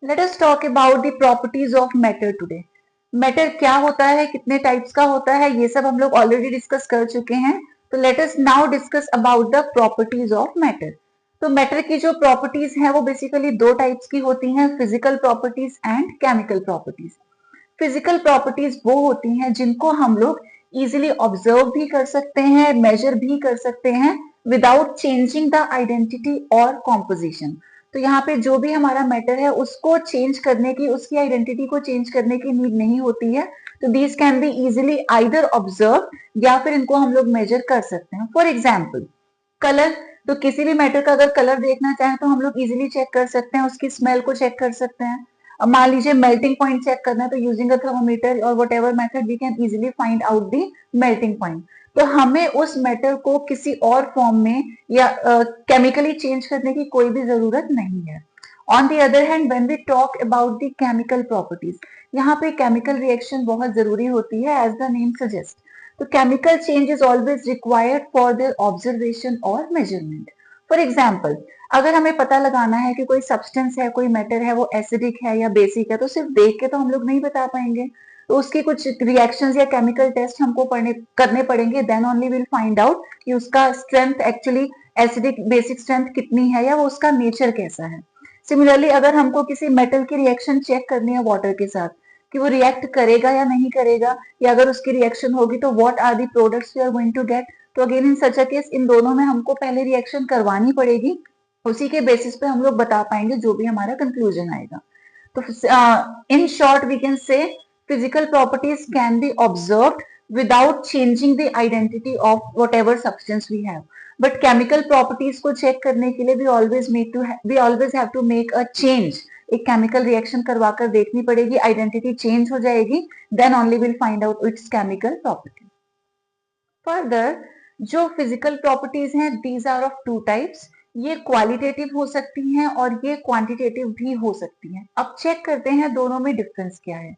Let us talk about the properties of matter today. Matter क्या होता है, कितने टाइप्स का होता है, ये सब हम लोग ऑलरेडी डिस्कस कर चुके हैं. तो let us now discuss about the properties of matter. तो मैटर की जो प्रॉपर्टीज हैं वो बेसिकली दो टाइप्स की होती हैं, physical properties and chemical properties. Physical properties वो होती हैं जिनको हम लोग इजिली ऑब्जर्व भी कर सकते हैं, मेजर भी कर सकते हैं विदाउट चेंजिंग द आइडेंटिटी और कॉम्पोजिशन. तो यहाँ पे जो भी हमारा मैटर है उसको चेंज करने की, उसकी आइडेंटिटी को चेंज करने की नीड नहीं होती है. तो these can be easily either observe या फिर इनको हम लोग मेजर कर सकते हैं. For example colour. तो किसी भी मैटर का अगर कलर देखना चाहें तो हम लोग इजिली चेक कर सकते हैं, उसकी स्मेल को चेक कर सकते हैं. अब मान लीजिए मेल्टिंग पॉइंट चेक करना है तो यूजिंग अ थर्मोमीटर और whatever method we can easily find out the melting point. तो हमें उस मैटर को किसी और फॉर्म में या केमिकली चेंज करने की कोई भी जरूरत नहीं है. On the other hand when we talk about the chemical properties, यहाँ पे केमिकल रिएक्शन बहुत जरूरी होती है एज द नेम सजेस्ट. तो chemical change is always required for their observation और मेजरमेंट. फॉर एग्जाम्पल अगर हमें पता लगाना है कि कोई सब्सटेंस है, कोई मैटर है, वो एसिडिक है या बेसिक है, तो सिर्फ देख के तो हम लोग नहीं बता पाएंगे. तो उसकी कुछ रिएक्शंस या केमिकल टेस्ट हमको करने पड़ेंगे. Then only will find out कि उसका strength actually acidic basic strength कितनी है या वो उसका नेचर कैसा है. सिमिलरली अगर हमको किसी मेटल की रिएक्शन चेक करनी है वाटर के साथ कि वो रिएक्ट करेगा या नहीं करेगा, या अगर उसकी रिएक्शन होगी तो what are the products we are going to get. तो again in such a case इन दोनों में हमको पहले रिएक्शन करवानी पड़ेगी, उसी के बेसिस पे हम लोग बता पाएंगे जो भी हमारा कंक्लूजन आएगा. तो in short we can say physical properties can be observed without changing the identity of whatever substance we have. But chemical properties को check करने के लिए we always have to make a change. एक chemical reaction करवा कर देखनी पड़ेगी, identity change हो जाएगी, then only we'll find out its chemical property. Further, जो physical properties हैं, these are of two types. ये क्वालिटेटिव हो सकती हैं और ये क्वांटिटेटिव भी हो सकती हैं. अब चेक करते हैं दोनों में डिफरेंस क्या है.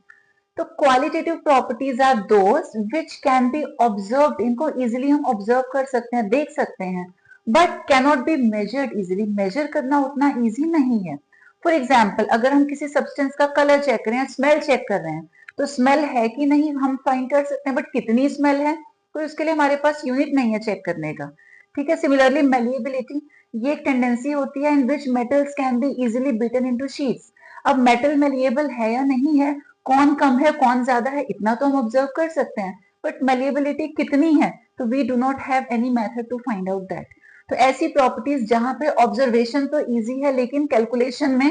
तो qualitative properties are those which can be observed. इनको इजिली हम ऑब्जर्व कर सकते हैं, देख सकते हैं, but cannot be measured easily. Measure करना उतना इजी नहीं है. फॉर एग्जाम्पल अगर हम किसी सब्सटेंस का कलर चेक कर रहे हैं, स्मेल चेक कर रहे हैं, तो स्मेल है कि नहीं हम फाइंड कर सकते हैं, बट कितनी स्मेल है तो उसके लिए हमारे पास यूनिट नहीं है चेक करने का. ठीक है. सिमिलरली मेलिएबिलिटी, ये एक टेंडेंसी होती है in which metals can be easily beaten into sheets. अब मेटल मेलिएबल है या नहीं है, कौन कम है कौन ज्यादा है, इतना तो हम ऑब्जर्व कर सकते हैं, बट मेलिएबिलिटी कितनी है तो we do not have any method to find out that. तो ऐसी प्रॉपर्टीज जहां पे ऑब्जर्वेशन तो इजी है लेकिन कैलकुलेशन में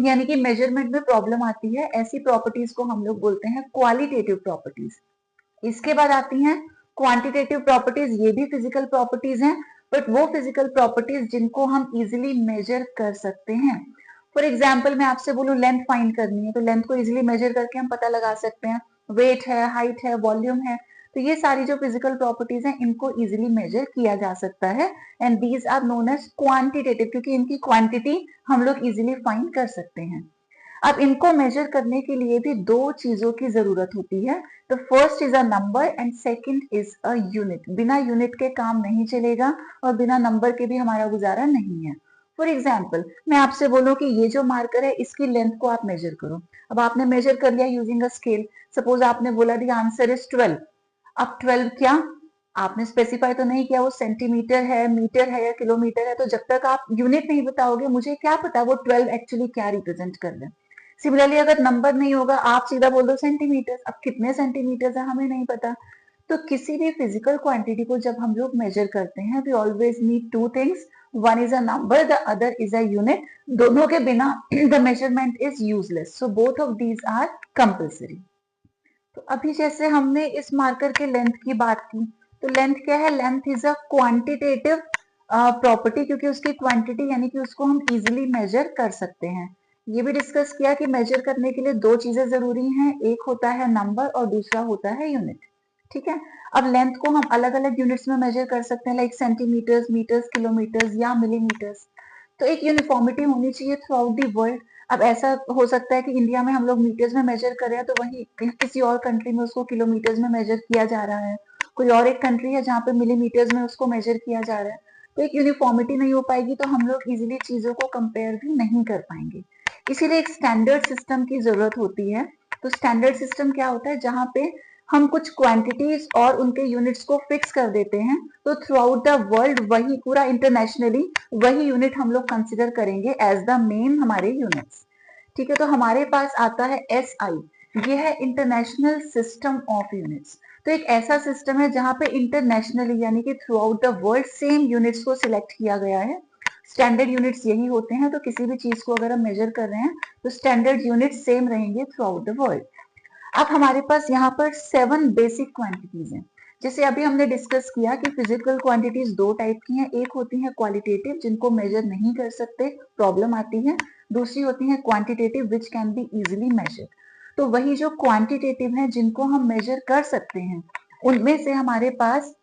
यानी कि मेजरमेंट में प्रॉब्लम आती है, ऐसी प्रॉपर्टीज को हम लोग बोलते हैं क्वालिटेटिव प्रॉपर्टीज. इसके बाद आती हैं क्वांटिटेटिव प्रॉपर्टीज. ये भी फिजिकल प्रॉपर्टीज हैं, बट वो फिजिकल प्रॉपर्टीज जिनको हम इजिली मेजर कर सकते हैं. फॉर एग्जाम्पल मैं आपसे बोलूं लेंथ फाइंड करनी है, तो लेंथ को इजिली मेजर करके हम पता लगा सकते हैं. वेट है, हाइट है, वॉल्यूम है, तो ये सारी जो फिजिकल प्रॉपर्टीज हैं इनको इजिली मेजर किया जा सकता है. And these are known as quantitative, क्योंकि इनकी क्वांटिटी हम लोग इजिली फाइंड कर सकते हैं. अब इनको मेजर करने के लिए भी दो चीजों की जरूरत होती है. तो first is a number and second is a unit. बिना यूनिट के काम नहीं चलेगा और बिना नंबर के भी हमारा गुजारा नहीं है. फॉर एग्जाम्पल मैं आपसे बोलूं कि ये जो मार्कर है इसकी लेंथ को आप मेजर करो. अब आपने मेजर कर लिया यूजिंग अ स्केल. सपोज आपने बोला दी आंसर इज 12. अब 12 क्या, आपने स्पेसिफाई तो नहीं किया वो सेंटीमीटर है, मीटर है या किलोमीटर है. तो जब तक आप यूनिट नहीं बताओगे मुझे क्या पता वो 12 एक्चुअली क्या रिप्रेजेंट कर रहे हैं. सिमिलरली अगर नंबर नहीं होगा आप सीधा बोल दो सेंटीमीटर. अब कितने सेंटीमीटर है हमें नहीं पता. तो किसी भी फिजिकल क्वांटिटी को जब हम लोग मेजर करते हैं we always need two things. One is a number, the other is a unit. दोनों के बिना the measurement is useless. So both of these are compulsory. तो अभी जैसे हमने इस मार्कर के लेंथ की बात की, तो लेंथ क्या है, length is a quantitative property, क्योंकि उसकी क्वांटिटी यानी कि उसको हम इजिली मेजर कर सकते हैं. ये भी डिस्कस किया कि मेजर करने के लिए दो चीजें जरूरी हैं, एक होता है नंबर और दूसरा होता है यूनिट. ठीक है. अब लेंथ को हम अलग अलग यूनिट्स में मेजर कर सकते हैं, लाइक सेंटीमीटर्स, मीटर्स, किलोमीटर्स या मिलीमीटर्स. तो एक यूनिफॉर्मिटी होनी चाहिए थ्रू आउट दी वर्ल्ड. अब ऐसा हो सकता है कि इंडिया में हम लोग मीटर्स में मेजर कर रहे हैं तो वहीं किसी और कंट्री में उसको किलोमीटर्स में मेजर किया जा रहा है, कोई और एक कंट्री है जहाँ पे मिलीमीटर्स में उसको मेजर किया जा रहा है. तो एक यूनिफॉर्मिटी नहीं हो पाएगी, तो हम लोग इजीली चीजों को कंपेयर भी नहीं कर पाएंगे। इसीलिए एक स्टैंडर्ड सिस्टम की जरूरत होती है। तो स्टैंडर्ड सिस्टम क्या होता है, जहां पे हम कुछ क्वांटिटीज और उनके यूनिट्स को फिक्स कर देते हैं, तो थ्रू आउट द वर्ल्ड वही पूरा इंटरनेशनली वही यूनिट हम लोग कंसिडर करेंगे एज द मेन हमारे यूनिट्स। ठीक है, तो हमारे पास आता है SI, ये है इंटरनेशनल सिस्टम ऑफ यूनिट्स। तो एक ऐसा सिस्टम है जहां पे इंटरनेशनली यानी कि through out the world same units को सिलेक्ट किया गया है। स्टैंडर्ड यूनिट्स यही होते हैं, तो किसी भी चीज को अगर हम मेजर कर रहे हैं तो स्टैंडर्ड यूनिट्स सेम रहेंगे थ्रू आउट द वर्ल्ड। अब हमारे पास यहाँ पर 7 बेसिक क्वांटिटीज हैं। जैसे अभी हमने डिस्कस किया कि फिजिकल क्वांटिटीज दो टाइप की हैं, एक होती है क्वालिटेटिव जिनको मेजर नहीं कर सकते, प्रॉब्लम आती है, दूसरी होती है quantitative which can be easily measure. तो वही जो क्वांटिटेटिव है जिनको हम मेजर कर सकते हैं, उनमें से हमारे पास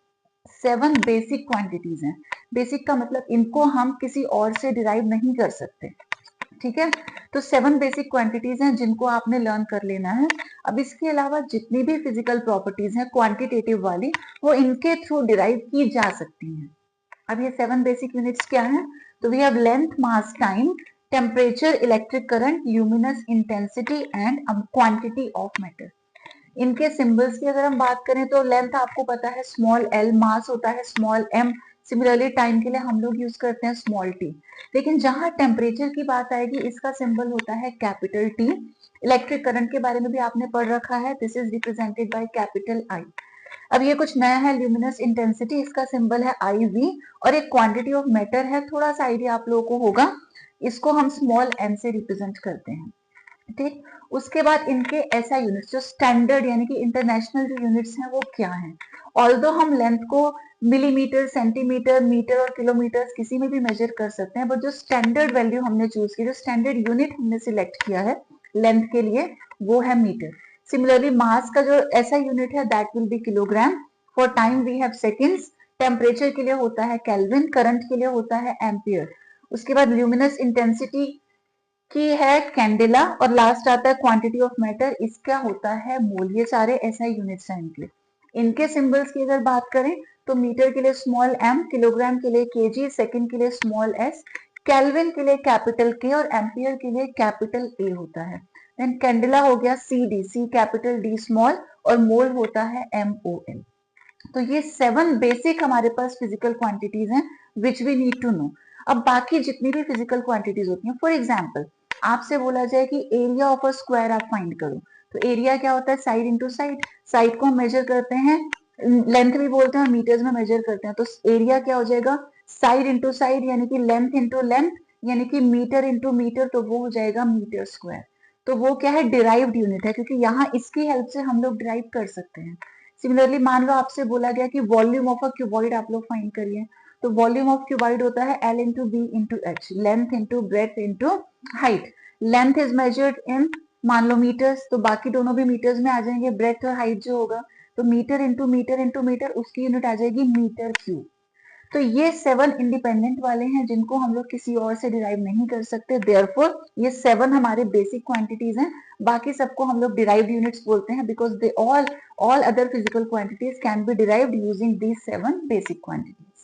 7 बेसिक क्वांटिटीज हैं। बेसिक का मतलब इनको हम किसी और से डिराइव नहीं कर सकते। ठीक है, तो 7 बेसिक क्वांटिटीज हैं जिनको आपने लर्न कर लेना है। अब इसके अलावा जितनी भी फिजिकल प्रॉपर्टीज हैं क्वांटिटेटिव वाली, वो इनके थ्रू डिराइव की जा सकती हैं। अब ये 7 बेसिक यूनिट्स क्या हैं, तो we have length, mass, time, temperature, electric current, luminous intensity and quantity of matter. इनके सिंबल्स की अगर हम बात करें तो लेंथ आपको पता है स्मॉल l, मास होता है स्मॉल m, सिमिलरली टाइम के लिए हम लोग यूज करते हैं स्मॉल t। लेकिन जहां टेम्परेचर की बात आएगी इसका सिंबल होता है कैपिटल T। इलेक्ट्रिक करंट के बारे में भी आपने पढ़ रखा है, this is represented by capital I। अब ये कुछ नया है, ल्यूमिनस इंटेंसिटी, इसका सिंबल है IV। और एक क्वांटिटी ऑफ मैटर है, थोड़ा सा आइडिया आप लोगों को होगा, इसको हम स्मॉल m से रिप्रेजेंट करते हैं। ठीक, उसके बाद इनके ऐसा यूनिट्स जो स्टैंडर्ड यानी कि इंटरनेशनल जो यूनिट्स हैं वो क्या हैं। ऑल्दो हम लेंथ को मिलीमीटर, सेंटीमीटर, मीटर और किलोमीटर किसी में भी मेजर कर सकते हैं, बट जो स्टैंडर्ड वैल्यू हमने चूज की, जो स्टैंडर्ड यूनिट हमने सिलेक्ट किया है लेंथ के लिए, वो है मीटर। सिमिलरली मास का जो ऐसा यूनिट है that will be kilogram. For time we have seconds, temperature के लिए होता है केल्विन, करंट के लिए होता है एम्पियर। उसके बाद ल्यूमिनस इंटेंसिटी की है कैंडेला, और लास्ट आता है क्वांटिटी ऑफ मैटर, इसका होता है मोल। ये सारे ऐसा यूनिट्स हैं इनके। इनके सिंबल्स की अगर बात करें तो मीटर के लिए स्मॉल m, किलोग्राम के लिए kg, सेकंड के लिए स्मॉल s, केल्विन के लिए कैपिटल K और एम्पियर के लिए कैपिटल A होता है। देन कैंडेला हो गया CD, C capital D small, और मोल होता है MOL। तो ये 7 बेसिक हमारे पास फिजिकल क्वांटिटीज हैं which we need to know. अब बाकी जितनी भी फिजिकल क्वांटिटीज होती हैं, फॉर एग्जाम्पल आपसे बोला जाए कि एरिया ऑफ अ स्क्वायर आप फाइंड करो, तो एरिया क्या होता है, साइड इंटू साइड। साइड को हम मेजर करते हैं, लेंथ भी बोलते हैं, मीटर्स में मेजर करते हैं, तो एरिया क्या हो जाएगा, साइड इंटू साइड यानी कि लेंथ इंटू लेंथ, यानी कि मीटर इंटू मीटर, तो वो हो जाएगा मीटर स्क्वायर। तो वो क्या है, डिराइव्ड यूनिट है, क्योंकि यहाँ इसकी हेल्प से हम लोग डिराइव कर सकते हैं। सिमिलरली मान लो आपसे बोला गया कि वॉल्यूम ऑफ अ क्यूबॉइड आप लोग फाइंड करिए, तो वॉल्यूम ऑफ क्यूबॉइड होता है L into B into H, length into breadth into height. Length is measured in, मान लो मीटर्स, तो बाकी दोनों भी मीटर्स में आ जाएंगे, ब्रेथ और हाइट जो होगा, तो metre into metre into metre, उसकी यूनिट आ जाएगी मीटर क्यूब। तो ये 7 इंडिपेंडेंट वाले हैं जिनको हम लोग किसी और से डिराइव नहीं कर सकते, देयरफॉर ये 7 हमारे बेसिक क्वांटिटीज हैं। बाकी सबको हम लोग डिराइव्ड यूनिट्स बोलते हैं, because they all other physical quantities can be derived using these 7 basic quantities.